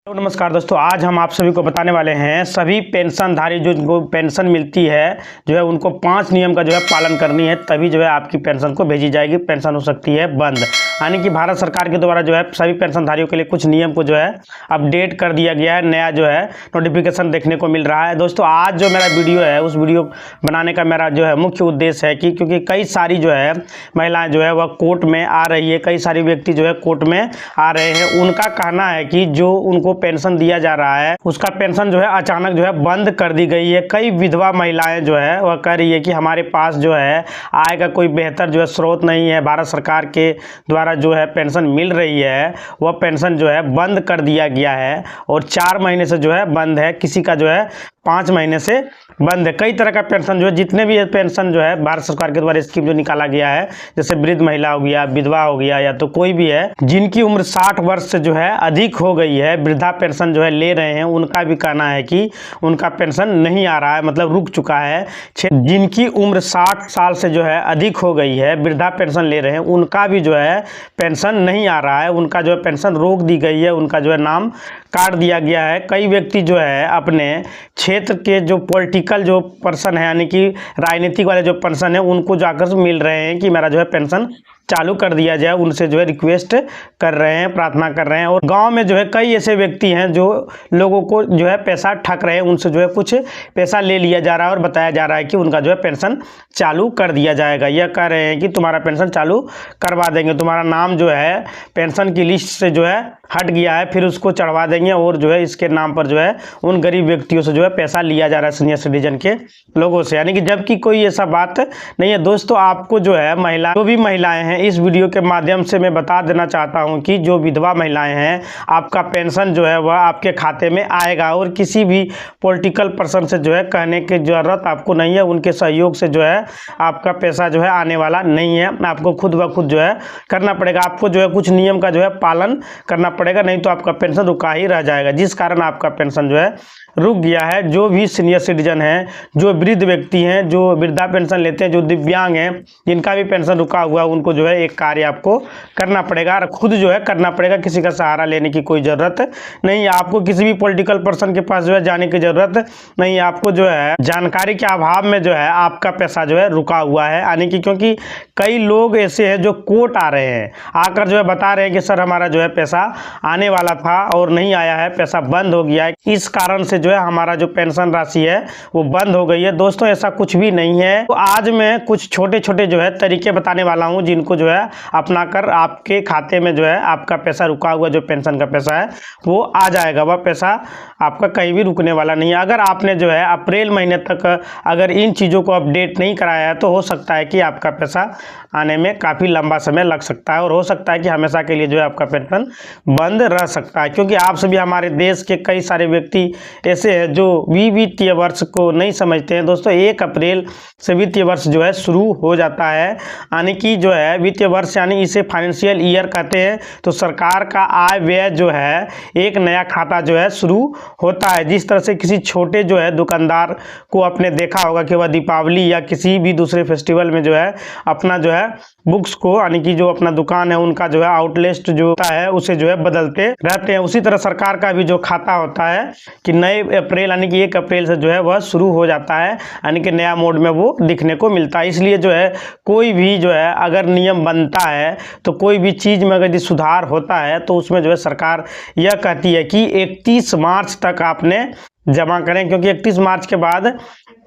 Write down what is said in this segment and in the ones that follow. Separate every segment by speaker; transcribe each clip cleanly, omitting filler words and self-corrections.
Speaker 1: तो नमस्कार दोस्तों, आज हम आप सभी को बताने वाले हैं सभी पेंशनधारी जो पेंशन मिलती है जो है उनको 5 नियम का जो है पालन करनी है, तभी जो है आपकी पेंशन को भेजी जाएगी। पेंशन हो सकती है बंद, यानी कि भारत सरकार के द्वारा जो है सभी पेंशनधारियों के लिए कुछ नियम को जो है अपडेट कर दिया गया है। नया जो है नोटिफिकेशन देखने को मिल रहा है। दोस्तों, आज जो मेरा वीडियो है उस वीडियो बनाने का मेरा जो है मुख्य उद्देश्य है कि क्योंकि कई सारी जो है महिलाएं जो है वह कोर्ट में आ रही है, कई सारे व्यक्ति जो है कोर्ट में आ रहे हैं। उनका कहना है कि जो उनको पेंशन दिया जा रहा है उसका पेंशन जो है अचानक जो है बंद कर दी गई है। कई विधवा महिलाएं जो है वह कह रही है कि हमारे पास जो है आय का कोई बेहतर जो है स्रोत नहीं है, भारत सरकार के द्वारा जो है पेंशन मिल रही है वह पेंशन जो है बंद कर दिया गया है और 4 महीने से जो है बंद है, किसी का जो है 5 महीने से बंद है। कई तरह का पेंशन जो है, जितने भी पेंशन जो है भारत सरकार के द्वारा स्कीम जो निकाला गया है, जैसे वृद्ध महिला हो गया, विधवा हो गया, या तो कोई भी है जिनकी उम्र 60 वर्ष से जो है अधिक हो गई है, वृद्धा पेंशन जो है ले रहे हैं, उनका भी कहना है कि उनका पेंशन नहीं आ रहा है, मतलब रुक चुका है। जिनकी उम्र 60 साल से जो है अधिक हो गई है, वृद्धा पेंशन ले रहे हैं, उनका भी जो है पेंशन नहीं आ रहा है, उनका जो है पेंशन रोक दी गई है, उनका जो है नाम काट दिया गया है। कई व्यक्ति जो है अपने क्षेत्र के जो पॉलिटिकल जो पर्सन है, यानी कि राजनीतिक वाले जो पर्सन है, उनको जाकर मिल रहे हैं कि मेरा जो है पेंशन चालू कर दिया जाए, उनसे जो है रिक्वेस्ट कर रहे हैं, प्रार्थना कर रहे हैं। और गांव में जो है कई ऐसे व्यक्ति हैं जो लोगों को जो है पैसा ठग रहे हैं, उनसे जो है कुछ पैसा ले लिया जा रहा है और बताया जा रहा है कि उनका जो है पेंशन चालू कर दिया जाएगा। यह कह रहे हैं कि तुम्हारा पेंशन चालू करवा देंगे, तुम्हारा नाम जो है पेंशन की लिस्ट से जो है हट गया है, फिर उसको चढ़वा देंगे और जो है इसके नाम पर जो है उन गरीब व्यक्तियों से जो है पैसा लिया जा रहा है, सीनियर सिटीजन के लोगों से, यानी कि जबकि कोई ऐसा बात नहीं है। दोस्तों, आपको जो है जो भी महिलाएं हैं, इस वीडियो के माध्यम से मैं बता देना चाहता हूं कि जो विधवा महिलाएं हैं, आपका पेंशन जो है वह आपके खाते में आएगा और किसी भी पॉलिटिकल पर्सन से जो है कहने की जरूरत आपको नहीं है। उनके सहयोग से जो है आपका पैसा जो है आने वाला नहीं है, आपको खुद ब खुद जो है करना पड़ेगा। आपको जो है कुछ नियम का जो है पालन करना पड़ेगा, नहीं तो आपका पेंशन रुका ही रह जाएगा, जिस कारण आपका पेंशन जो है रुक गया है। जो भी सीनियर सिटीजन हैं, जो वृद्ध व्यक्ति हैं, जो वृद्धा पेंशन लेते हैं, जो दिव्यांग हैं, जिनका भी पेंशन रुका हुआ है, उनको जो है एक कार्य आपको करना पड़ेगा और खुद जो है करना पड़ेगा, किसी का सहारा लेने की कोई ज़रूरत नहीं है। आपको किसी भी पॉलिटिकल पर्सन के पास जो है जाने की ज़रूरत नहीं है। आपको जो है जानकारी के अभाव में जो है आपका पैसा जो है रुका हुआ है, यानी कि क्योंकि कई लोग ऐसे हैं जो कोर्ट आ रहे हैं, आकर जो है बता रहे हैं कि सर हमारा जो है पैसा आने वाला था और नहीं आया है, पैसा बंद हो गया है, इस कारण से जो है हमारा जो पेंशन राशि है वो बंद हो गई है। दोस्तों, ऐसा कुछ भी नहीं है। तो आज मैं कुछ छोटे छोटे जो है तरीके बताने वाला हूं, जिनको जो है अपना कर आपके खाते में जो है आपका पैसा रुका हुआ जो पेंशन का पैसा है वो आ जाएगा। वह पैसा आपका कहीं भी रुकने वाला नहीं है। अगर आपने जो है अप्रैल महीने तक अगर इन चीज़ों को अपडेट नहीं कराया है तो हो सकता है कि आपका पैसा आने में काफ़ी लंबा समय लग सकता है और हो सकता है कि हमेशा के लिए जो है आपका पेंशन बंद रह सकता है, क्योंकि आप सभी हमारे देश के कई सारे व्यक्ति ऐसे हैं जो वित्तीय वर्ष को नहीं समझते हैं। दोस्तों, 1 अप्रैल से वित्तीय वर्ष जो है शुरू हो जाता है, यानी कि जो है वित्तीय वर्ष यानी इसे फाइनेंशियल ईयर कहते हैं। तो सरकार का आय व्यय जो है एक नया खाता जो है शुरू होता है। जिस तरह से किसी छोटे जो है दुकानदार को आपने देखा होगा कि वह दीपावली या किसी भी दूसरे फेस्टिवल में जो है अपना जो है बुक्स को, यानी कि जो अपना दुकान है उनका जो है आउटलेट जो होता है उसे जो है बदलते रहते हैं, उसी तरह सरकार का भी जो खाता होता है कि नए अप्रैल यानी कि 1 अप्रैल से जो है वह शुरू हो जाता है, यानी कि नया मोड में वो दिखने को मिलता है। इसलिए जो है कोई भी जो है अगर नियम बनता है तो कोई भी चीज़ में अगर यदि सुधार होता है तो उसमें जो है सरकार यह कहती है कि 31 मार्च तक आपने जमा करें, क्योंकि 31 मार्च के बाद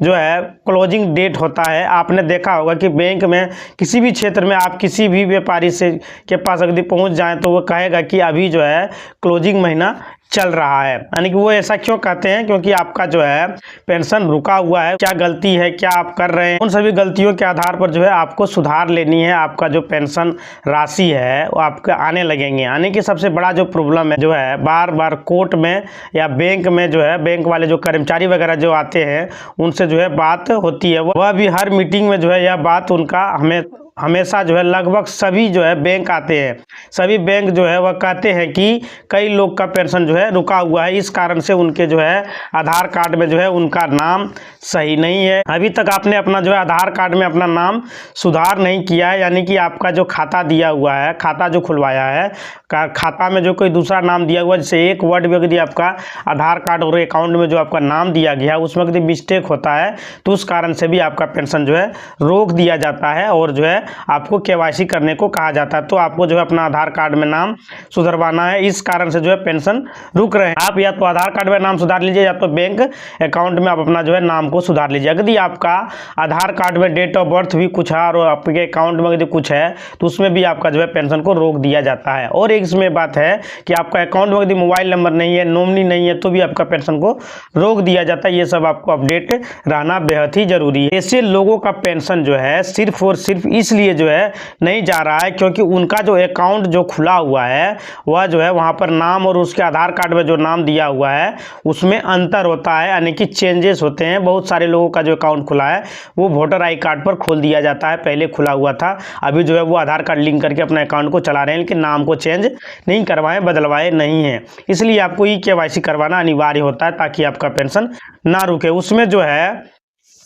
Speaker 1: जो है क्लोजिंग डेट होता है। आपने देखा होगा कि बैंक में किसी भी क्षेत्र में आप किसी भी व्यापारी से के पास अगर पहुंच जाएं तो वो कहेगा कि अभी जो है क्लोजिंग महीना चल रहा है, यानी कि वो ऐसा क्यों कहते हैं, क्योंकि आपका जो है पेंशन रुका हुआ है। क्या गलती है, क्या आप कर रहे हैं, उन सभी गलतियों के आधार पर जो है आपको सुधार लेनी है। आपका जो पेंशन राशि है वो आपके आने लगेंगे, यानी कि सबसे बड़ा जो प्रॉब्लम है जो है बार बार कोर्ट में या बैंक में जो है बैंक वाले जो कर्मचारी वगैरह जो आते हैं उनसे जो है बात होती है, वह भी हर मीटिंग में जो है यह बात उनका हमें हमेशा जो है लगभग सभी जो है बैंक आते हैं, सभी बैंक जो है वह कहते हैं कि कई लोग का पेंशन जो है रुका हुआ है, इस कारण से उनके जो है आधार कार्ड में जो है उनका नाम सही नहीं है। अभी तक आपने अपना जो है आधार कार्ड में अपना नाम सुधार नहीं किया है, यानी कि आपका जो खाता दिया हुआ है, खाता जो खुलवाया है, खाता में जो कोई दूसरा नाम दिया हुआ है, जैसे एक वर्ड में यदि आपका आधार कार्ड और अकाउंट में जो आपका नाम दिया गया है उसमें यदि मिस्टेक होता है तो उस कारण से भी आपका पेंशन जो है रोक दिया जाता है और जो है आपको केवाईसी करने को कहा जाता है। तो आपको जो है अपना आधार कार्ड में नाम सुधरवाना है, इस कारण से जो है पेंशन रुक रहे हैं। आप या तो आधार कार्ड में नाम सुधार लीजिए या तो बैंक अकाउंट में आप अपना जो है नाम को सुधार लीजिए। यदि आपका आधार कार्ड में डेट ऑफ बर्थ भी कुछ है और आपके अकाउंट में यदि कुछ है तो उसमें भी आपका जो है पेंशन को रोक दिया जाता है। और एक इसमें बात है कि आपका अकाउंट में यदि मोबाइल नंबर नहीं है, नॉमिनी नहीं है, तो भी आपका पेंशन को रोक दिया जाता है। ये सब आपको अपडेट रहना बेहद ही जरूरी है। ऐसे लोगों का पेंशन जो है सिर्फ और सिर्फ इसलिए जो है नहीं जा रहा है क्योंकि उनका जो अकाउंट जो खुला हुआ है वह जो है वहाँ पर नाम और उसके आधार कार्ड में जो नाम दिया हुआ है उसमें अंतर होता है, यानी कि चेंजेस होते हैं। बहुत सारे लोगों का जो अकाउंट खुला है वो वोटर आई कार्ड पर खोल दिया जाता है, पहले खुला हुआ था, अभी जो है वो आधार कार्ड लिंक करके अपने अकाउंट को चला रहे हैं, लेकिन नाम को चेंज नहीं करवाए, बदलवाए नहीं है। इसलिए आपको ई-केवाईसी करवाना अनिवार्य होता है ताकि आपका पेंशन ना रुके। उसमें जो है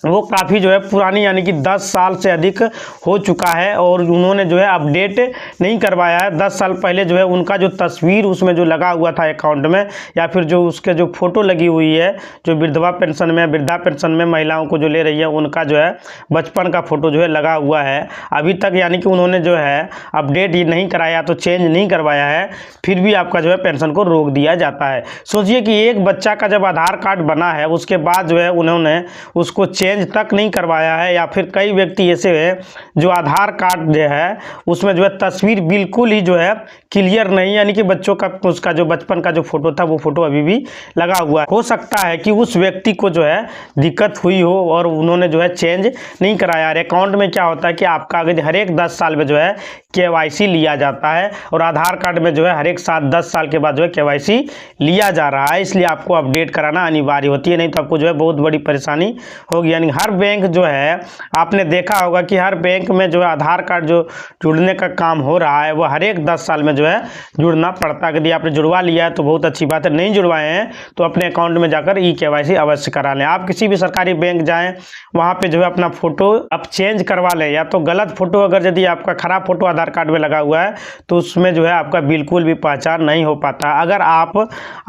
Speaker 1: वो काफ़ी जो है पुरानी, यानी कि 10 साल से अधिक हो चुका है और उन्होंने जो है अपडेट नहीं करवाया है। 10 साल पहले जो है उनका जो तस्वीर उसमें जो लगा हुआ था अकाउंट में, या फिर जो उसके जो फोटो लगी हुई है, जो विधवा पेंशन में, वृद्धा पेंशन में महिलाओं को जो ले रही है उनका जो है बचपन का फोटो जो है लगा हुआ है अभी तक, यानी कि उन्होंने जो है अपडेट ये नहीं कराया तो चेंज नहीं करवाया है, फिर भी आपका जो है पेंशन को रोक दिया जाता है। सोचिए कि एक बच्चा का जब आधार कार्ड बना है उसके बाद जो है उन्होंने उसको चेंज तक नहीं करवाया है, या फिर कई व्यक्ति ऐसे हैं जो आधार कार्ड जो है उसमें जो है तस्वीर बिल्कुल ही जो है क्लियर नहीं, यानी कि बच्चों का उसका जो बचपन का जो फोटो था वो फोटो अभी भी लगा हुआ है। हो सकता है कि उस व्यक्ति को जो है दिक्कत हुई हो और उन्होंने जो है चेंज नहीं कराया। अकाउंट में क्या होता है कि आपका हर एक 10 साल में जो है केवाईसी लिया जाता है और आधार कार्ड में जो है हर एक 10 साल के बाद जो है केवाईसी लिया जा रहा है, इसलिए आपको अपडेट कराना अनिवार्य होती है, नहीं तो आपको जो है बहुत बड़ी परेशानी होगी। यानी हर बैंक जो है आपने देखा होगा कि हर बैंक में जो है आधार कार्ड जो जुड़ने का काम हो रहा है वो हर एक 10 साल में जो है जुड़ना पड़ता है। यदि आपने जुड़वा लिया है तो बहुत अच्छी बात है, नहीं जुड़वाए हैं तो अपने अकाउंट में जाकर ई-केवाईसी अवश्य करा लें। आप किसी भी सरकारी बैंक जाएं वहाँ पे जो है अपना फोटो आप चेंज करवा लें, या तो गलत फोटो अगर यदि आपका खराब फोटो आधार कार्ड में लगा हुआ है तो उसमें जो है आपका बिल्कुल भी पहचान नहीं हो पाता। अगर आप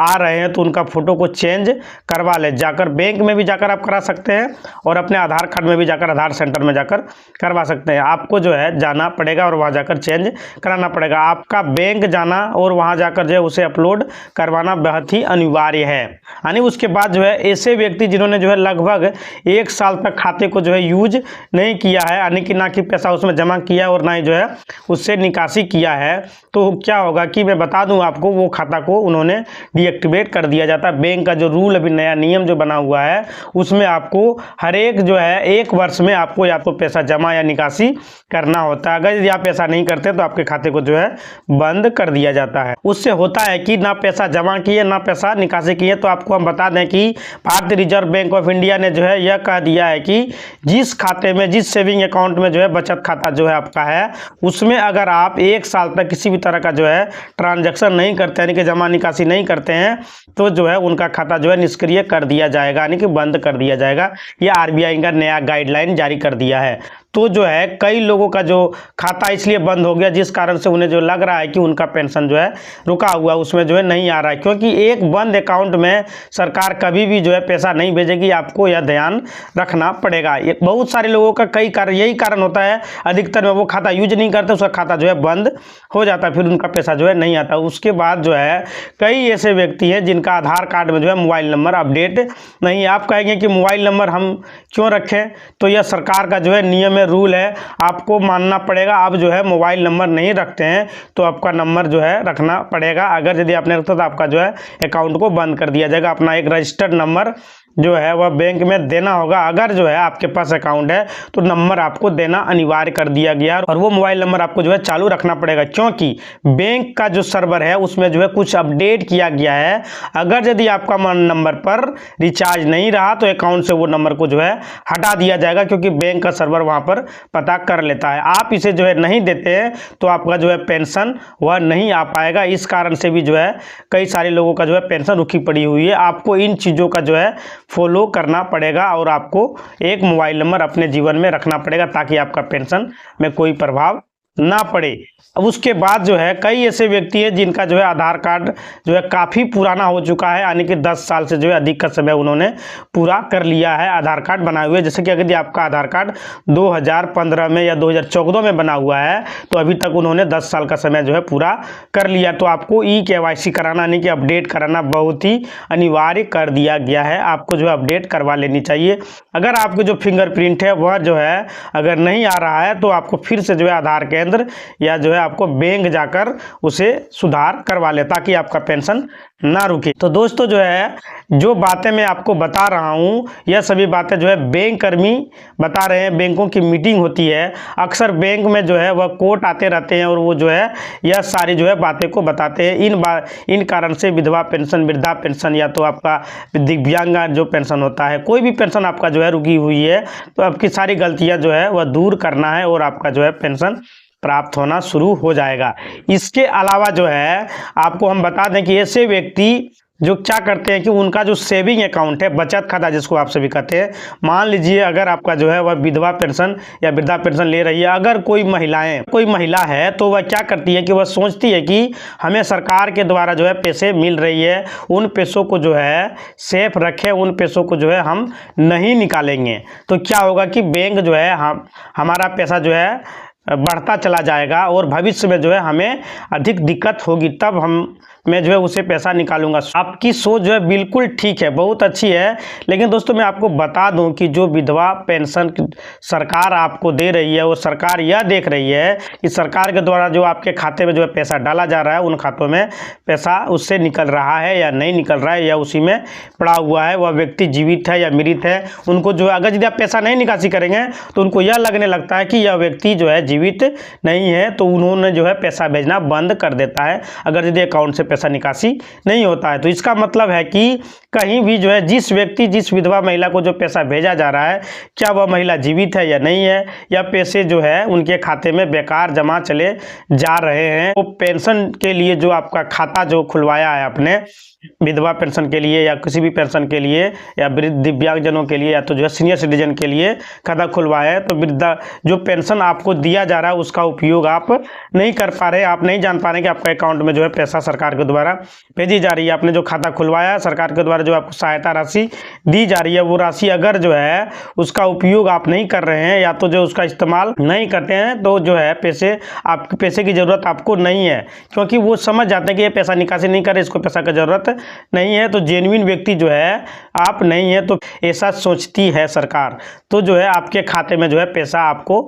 Speaker 1: आ रहे हैं तो उनका फोटो को चेंज करवा लें, जाकर बैंक में भी जाकर आप करा सकते हैं और अपने आधार कार्ड में भी जाकर आधार सेंटर में जाकर करवा सकते हैं। आपको जो है जाना पड़ेगा और वहाँ जाकर चेंज कराना पड़ेगा। आपका बैंक जाना और वहाँ जाकर जो है उसे अपलोड करवाना बहुत ही अनिवार्य है। यानी उसके बाद जो है ऐसे व्यक्ति जिन्होंने जो है लगभग 1 साल तक खाते को जो है यूज नहीं किया है, यानी कि ना कि पैसा उसमें जमा किया और ना ही जो है उससे निकासी किया है, तो क्या होगा कि मैं बता दूं आपको, वो खाता को उन्होंने डीएक्टिवेट कर दिया जाता है। बैंक का जो रूल अभी नया नियम जो बना हुआ है उसमें आपको हर एक जो है 1 वर्ष में आपको या तो पैसा जमा या निकासी करना होता है। अगर यदि आप ऐसा नहीं करते तो आपके खाते को जो है बंद कर दिया जाता है। उससे होता है कि ना पैसा जमा किए ना पैसा निकासी किए। तो आपको हम बता दें कि भारतीय रिजर्व बैंक ऑफ इंडिया ने जो है यह कह दिया है कि जिस खाते में, जिस सेविंग अकाउंट में जो है बचत खाता जो है आपका है, उसमें अगर आप 1 साल तक किसी भी तरह का जो है ट्रांजैक्शन नहीं करते, यानी कि जमा निकासी नहीं करते हैं, तो जो है उनका खाता जो है निष्क्रिय कर दिया जाएगा, यानी कि बंद कर दिया जाएगा। ये आरबीआई का नया गाइडलाइन जारी कर दिया है। तो जो है कई लोगों का जो खाता इसलिए बंद हो गया जिस कारण से उन्हें जो लग रहा है कि उनका पेंशन जो है रुका हुआ उसमें जो है नहीं आ रहा है, क्योंकि एक बंद अकाउंट में सरकार कभी भी जो है पैसा नहीं भेजेगी, आपको यह ध्यान रखना पड़ेगा। ये बहुत सारे लोगों का कई कारण यही कारण होता है, अधिकतर में वो खाता यूज नहीं करते, उसका खाता जो है बंद हो जाता है, फिर उनका पैसा जो है नहीं आता। उसके बाद जो है कई ऐसे व्यक्ति हैं जिनका आधार कार्ड में जो है मोबाइल नंबर अपडेट नहीं है। आप कहेंगे कि मोबाइल नंबर हम क्यों रखें, तो यह सरकार का जो है नियम है, रूल है, आपको मानना पड़ेगा। आप जो है मोबाइल नंबर नहीं रखते हैं तो आपका नंबर जो है रखना पड़ेगा। अगर यदि आपने रखा तो आपका जो है अकाउंट को बंद कर दिया जाएगा। अपना एक रजिस्टर्ड नंबर जो है वह बैंक में देना होगा। अगर जो है आपके पास अकाउंट है तो नंबर आपको देना अनिवार्य कर दिया गया और वो मोबाइल नंबर आपको जो है चालू रखना पड़ेगा, क्योंकि बैंक का जो सर्वर है उसमें जो है कुछ अपडेट किया गया है। अगर यदि आपका नंबर पर रिचार्ज नहीं रहा तो अकाउंट से वो नंबर को जो है हटा दिया जाएगा, क्योंकि बैंक का सर्वर वहां पर पता कर लेता है। आप इसे जो है नहीं देते हैं तो आपका जो है पेंशन वह नहीं आ पाएगा। इस कारण से भी जो है कई सारे लोगों का जो है पेंशन रुकी पड़ी हुई है। आपको इन चीज़ों का जो है फॉलो करना पड़ेगा और आपको एक मोबाइल नंबर अपने जीवन में रखना पड़ेगा ताकि आपका पेंशन में कोई प्रभाव ना पड़े। अब उसके बाद जो है कई ऐसे व्यक्ति हैं जिनका जो है आधार कार्ड जो है काफ़ी पुराना हो चुका है, यानी कि 10 साल से जो है अधिक का समय उन्होंने पूरा कर लिया है आधार कार्ड बनाए हुए। जैसे कि अगर आपका आधार कार्ड 2015 में या 2014 में बना हुआ है तो अभी तक उन्होंने 10 साल का समय जो है पूरा कर लिया, तो आपको KYC कराना यानी कि अपडेट कराना बहुत ही अनिवार्य कर दिया गया है। आपको जो है अपडेट करवा लेनी चाहिए। अगर आपके जो फिंगरप्रिंट है वह जो है अगर नहीं आ रहा है तो आपको फिर से जो है आधार केंद्र या जो है आपको बैंक जाकर उसे सुधार करवा ले ताकि आपका पेंशन ना रुके। तो दोस्तों जो है जो बातें मैं आपको बता रहा हूँ यह सभी बातें जो है बैंक कर्मी बता रहे हैं। बैंकों की मीटिंग होती है, अक्सर बैंक में जो है वह कोर्ट आते रहते हैं और वो जो है यह सारी जो है बातें को बताते हैं। इन कारण से विधवा पेंशन, वृद्धा पेंशन या तो आपका दिव्यांग जो पेंशन होता है, कोई भी पेंशन आपका जो है रुकी हुई है तो आपकी सारी गलतियाँ जो है वह दूर करना है और आपका जो है पेंशन प्राप्त होना शुरू हो जाएगा। इसके अलावा जो है आपको हम बता दें कि ऐसे व्यक्ति जो क्या करते हैं कि उनका जो सेविंग अकाउंट है, बचत खाता जिसको आप सभी कहते हैं, मान लीजिए अगर आपका जो है वह विधवा पेंशन या वृद्धा पेंशन ले रही है, अगर कोई महिला है तो वह क्या करती है कि वह सोचती है कि हमें सरकार के द्वारा जो है पैसे मिल रही है, उन पैसों को जो है सेफ रखें, उन पैसों को जो है हम नहीं निकालेंगे। तो क्या होगा कि बैंक जो है हमारा पैसा जो है बढ़ता चला जाएगा और भविष्य में जो है हमें अधिक दिक्कत होगी, तब मैं जो है उसे पैसा निकालूंगा। आपकी सोच जो है बिल्कुल ठीक है, बहुत अच्छी है, लेकिन दोस्तों मैं आपको बता दूं कि जो विधवा पेंशन सरकार आपको दे रही है और सरकार यह देख रही है कि सरकार के द्वारा जो आपके खाते में जो है पैसा डाला जा रहा है, उन खातों में पैसा उससे निकल रहा है या नहीं निकल रहा है या उसी में पड़ा हुआ है, वह व्यक्ति जीवित है या मृत है। उनको जो है अगर यदि आप पैसा नहीं निकासी करेंगे तो उनको यह लगने लगता है कि यह व्यक्ति जो है जीवित नहीं है, तो उन्होंने जो है पैसा भेजना बंद कर देता है अगर यदि अकाउंट से पैसा निकासी नहीं होता है। तो इसका मतलब है कि कहीं भी जो है जिस विधवा महिला को जो पैसा भेजा जा रहा है, क्या वह महिला जीवित है या नहीं है, या पैसे जो है उनके खाते में बेकार जमा चले जा रहे हैं। वो पेंशन के लिए जो आपका खाता जो खुलवाया है आपने विधवा पेंशन के लिए या किसी भी पेंशन के लिए या दिव्यांगजनों के लिए या तो जो है सीनियर सिटीजन के लिए खाता खुलवाया है, तो वृद्धा जो पेंशन आपको दिया जा रहा है उसका उपयोग आप नहीं कर पा रहे, आप नहीं जान पा रहे कि आपके अकाउंट में जो है पैसा सरकार के द्वारा भेजी जा रही है। आपने जो खाता खुलवाया है सरकार के द्वारा जो आपको सहायता राशि दी जा रही है, वो राशि अगर जो है उसका उपयोग आप नहीं कर रहे हैं या तो जो उसका इस्तेमाल नहीं करते हैं तो जो है पैसे की ज़रूरत आपको नहीं है, क्योंकि वो समझ जाते हैं कि ये पैसा निकासी नहीं करे, इसको पैसा की ज़रूरत नहीं है। तो जेन्युइन व्यक्ति जो है आप नहीं है, तो ऐसा सोचती है सरकार, तो जो है आपके खाते में जो है पैसा आपको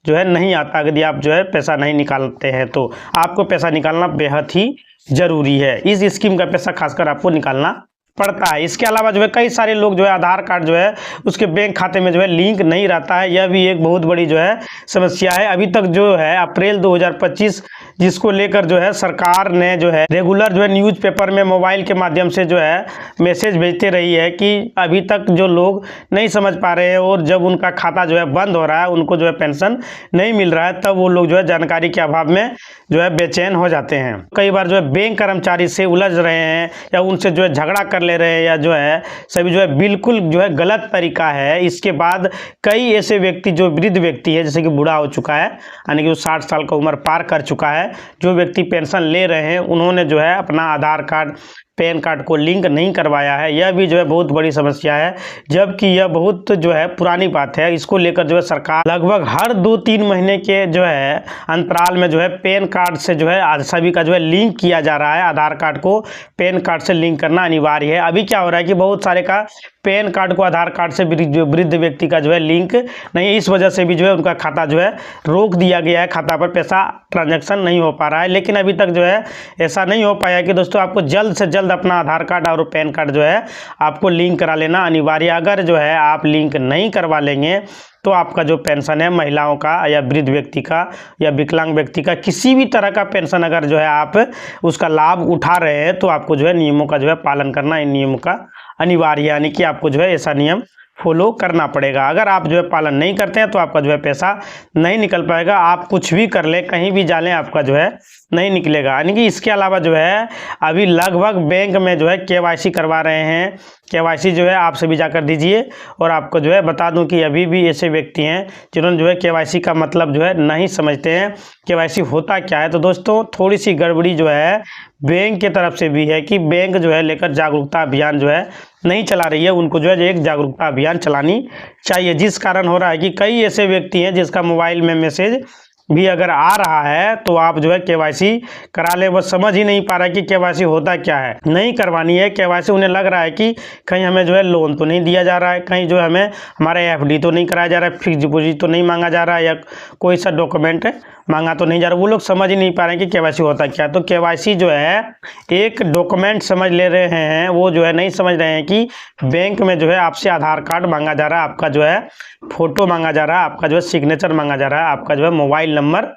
Speaker 1: जो है नहीं आता। यदि आप जो है पैसा नहीं निकालते हैं तो आपको पैसा निकालना बेहद ही जरूरी है। इस स्कीम का पैसा खासकर आपको निकालना पड़ता है। इसके अलावा जो है कई सारे लोग जो है आधार कार्ड जो है उसके बैंक खाते में जो है लिंक नहीं रहता है, यह भी एक बहुत बड़ी जो है समस्या है। अभी तक जो है अप्रैल 2025 जिसको लेकर जो है सरकार ने जो है रेगुलर जो है न्यूज़पेपर में मोबाइल के माध्यम से जो है मैसेज भेजते रही है कि अभी तक जो लोग नहीं समझ पा रहे हैं और जब उनका खाता जो है बंद हो रहा है, उनको जो है पेंशन नहीं मिल रहा है, तब वो लोग जो है जानकारी के अभाव में जो है बेचैन हो जाते हैं। कई बार जो है बैंक कर्मचारी से उलझ रहे हैं या उनसे जो है झगड़ा कर ले रहे हैं या जो है सभी जो है बिल्कुल जो है गलत तरीका है। इसके बाद कई ऐसे व्यक्ति जो वृद्ध व्यक्ति है, जैसे कि बूढ़ा हो चुका है यानी कि वो 60 साल का उम्र पार कर चुका है, जो व्यक्ति पेंशन ले रहे हैं उन्होंने जो है अपना आधार कार्ड पैन कार्ड को लिंक नहीं करवाया है, यह भी जो है बहुत बड़ी समस्या है, जबकि यह बहुत जो है पुरानी बात है। इसको लेकर जो है सरकार लगभग हर 2-3 महीने के जो है अंतराल में जो है पैन कार्ड से जो है सभी का जो है लिंक किया जा रहा है। आधार कार्ड को पैन कार्ड से लिंक करना अनिवार्य है। अभी क्या हो रहा है कि बहुत सारे का पैन कार्ड को आधार कार्ड से वृद्ध व्यक्ति का जो है लिंक नहीं, इस वजह से भी जो है उनका खाता जो है रोक दिया गया है, खाता पर पैसा ट्रांजैक्शन नहीं हो पा रहा है। लेकिन अभी तक जो है ऐसा नहीं हो पाया कि दोस्तों आपको जल्द से जल्द जल्द अपना आधार कार्ड और पैन कार्ड जो है आपको लिंक करा लेना अनिवार्य। अगर जो है आप लिंक नहीं करवा लेंगे तो आपका जो पेंशन है महिलाओं का या वृद्ध व्यक्ति का या विकलांग व्यक्ति का किसी भी तरह का पेंशन अगर जो है आप उसका लाभ उठा रहे हैं तो आपको जो है नियमों का जो है पालन करना, इन नियमों का अनिवार्य, यानी कि आपको जो है ऐसा नियम फॉलो करना पड़ेगा। अगर आप जो है पालन नहीं करते हैं तो आपका जो है पैसा नहीं निकल पाएगा। आप कुछ भी कर लें, कहीं भी जा लें, आपका जो है नहीं निकलेगा। यानी कि इसके अलावा जो है अभी लगभग बैंक में जो है केवाईसी करवा रहे हैं। केवाईसी जो है आप सभी जाकर दीजिए। और आपको जो है बता दूं कि अभी भी ऐसे व्यक्ति हैं जिन्होंने जो है केवाईसी का मतलब जो है नहीं समझते हैं, केवाईसी होता क्या है। तो दोस्तों थोड़ी सी गड़बड़ी जो है बैंक की तरफ से भी है कि बैंक जो है लेकर जागरूकता अभियान जो है नहीं चला रही है। उनको जो है एक जागरूकता अभियान चलानी चाहिए, जिस कारण हो रहा है कि कई ऐसे व्यक्ति हैं जिसका मोबाइल में मैसेज भी अगर आ रहा है तो आप जो है केवाईसी करा ले, वो समझ ही नहीं पा रहा है कि केवाईसी होता क्या है। नहीं करवानी है केवाईसी। उन्हें लग रहा है कि कहीं हमें जो है लोन तो नहीं दिया जा रहा है, कहीं जो है हमें हमारा एफडी तो नहीं कराया जा रहा है, फिक्स डिपॉजिट तो नहीं मांगा जा रहा है, या कोई सा डॉक्यूमेंट मांगा तो नहीं जा रहा। वो लोग समझ ही नहीं पा रहे हैं कि केवाईसी होता क्या है। तो केवाईसी जो है एक डॉक्यूमेंट समझ ले रहे हैं, वो जो है नहीं समझ रहे हैं कि बैंक में जो है आपसे आधार कार्ड मांगा जा रहा है, आपका जो है फोटो मांगा जा रहा है, आपका जो है सिग्नेचर मांगा जा रहा है, आपका जो है मोबाइल नंबर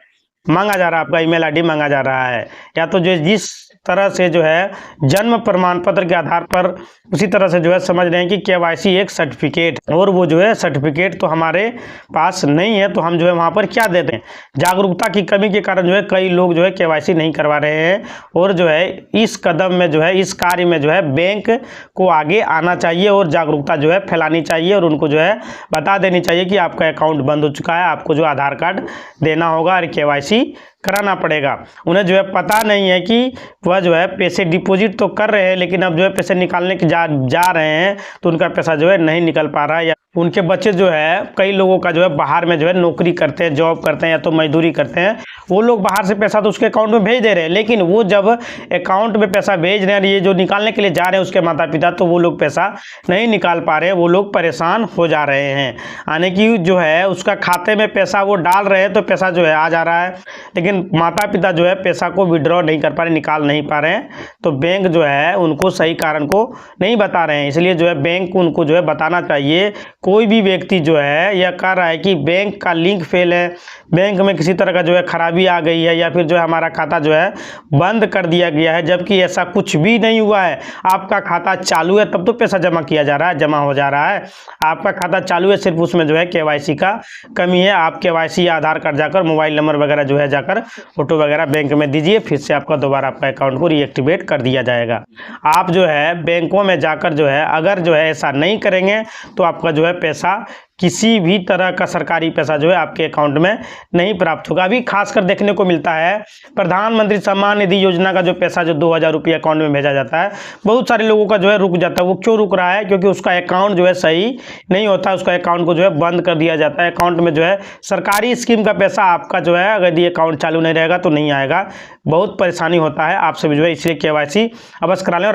Speaker 1: मांगा जा रहा है, आपका ईमेल आईडी मांगा जा रहा है, या तो जो जिस तरह से जो है जन्म प्रमाण पत्र के आधार पर उसी तरह से जो है समझ रहे हैं कि केवाईसी एक सर्टिफिकेट, और वो जो है सर्टिफिकेट तो हमारे पास नहीं है तो हम जो है वहाँ पर क्या देते हैं। जागरूकता की कमी के कारण जो है कई लोग जो है केवाईसी नहीं करवा रहे हैं। और जो है इस कदम में जो है इस कार्य में जो है बैंक को आगे आना चाहिए और जागरूकता जो है फैलानी चाहिए और उनको जो है बता देनी चाहिए कि आपका अकाउंट बंद हो चुका है, आपको जो आधार कार्ड देना होगा और केवाईसी कराना पड़ेगा। उन्हें जो है पता नहीं है कि वह जो है पैसे डिपॉजिट तो कर रहे हैं लेकिन अब जो है पैसे निकालने के जा रहे हैं तो उनका पैसा जो है नहीं निकल पा रहा है। या उनके बच्चे जो है कई लोगों का जो है बाहर में जो है नौकरी करते हैं, जॉब करते हैं या तो मजदूरी करते हैं, वो लोग बाहर से पैसा तो उसके अकाउंट में भेज दे रहे हैं, लेकिन वो जब अकाउंट में पैसा भेज रहे हैं, ये जो निकालने के लिए जा रहे हैं उसके माता पिता, तो वो लोग पैसा नहीं निकाल पा रहे हैं, वो लोग परेशान हो जा रहे हैं। यानी कि जो है उसका खाते में पैसा वो डाल रहे हैं तो पैसा जो है आ जा रहा है, लेकिन माता पिता जो है पैसा को विड्रॉ नहीं कर पा रहे, निकाल नहीं पा रहे हैं। तो बैंक जो है उनको सही कारण को नहीं बता रहे हैं, इसलिए जो है बैंक उनको जो है बताना चाहिए। कोई भी व्यक्ति जो है यह कह रहा है कि बैंक का लिंक फेल है, बैंक में किसी तरह का जो है खराबी आ गई है, या फिर जो है हमारा खाता जो है बंद कर दिया गया है, जबकि ऐसा कुछ भी नहीं हुआ है। आपका खाता चालू है तब तो पैसा जमा किया जा रहा है, जमा हो जा रहा है। आपका खाता चालू है, सिर्फ उसमें जो है केवाईसी का कमी है। आप केवाईसी आधार कार्ड जाकर मोबाइल नंबर वगैरह जो है जाकर फोटो वगैरह बैंक में दीजिए, फिर से आपका दोबारा आपका अकाउंट को रीएक्टिवेट कर दिया जाएगा। आप जो है बैंकों में जाकर जो है अगर जो है ऐसा नहीं करेंगे तो आपका जो है पैसा किसी भी तरह का सरकारी पैसा जो है आपके अकाउंट में नहीं प्राप्त होगा। अभी खासकर देखने को मिलता है प्रधानमंत्री सम्मान निधि योजना का जो पैसा जो 2000 रुपये अकाउंट में भेजा जाता है, बहुत सारे लोगों का जो है रुक जाता है। वो क्यों रुक रहा है? क्योंकि उसका अकाउंट जो है सही नहीं होता, उसका अकाउंट को जो है बंद कर दिया जाता है। अकाउंट में जो है सरकारी स्कीम का पैसा आपका जो है अगर ये अकाउंट चालू नहीं रहेगा तो नहीं आएगा, बहुत परेशानी होता है। आप सभी जो है इसलिए केवाईसी अवश्य करा लें। और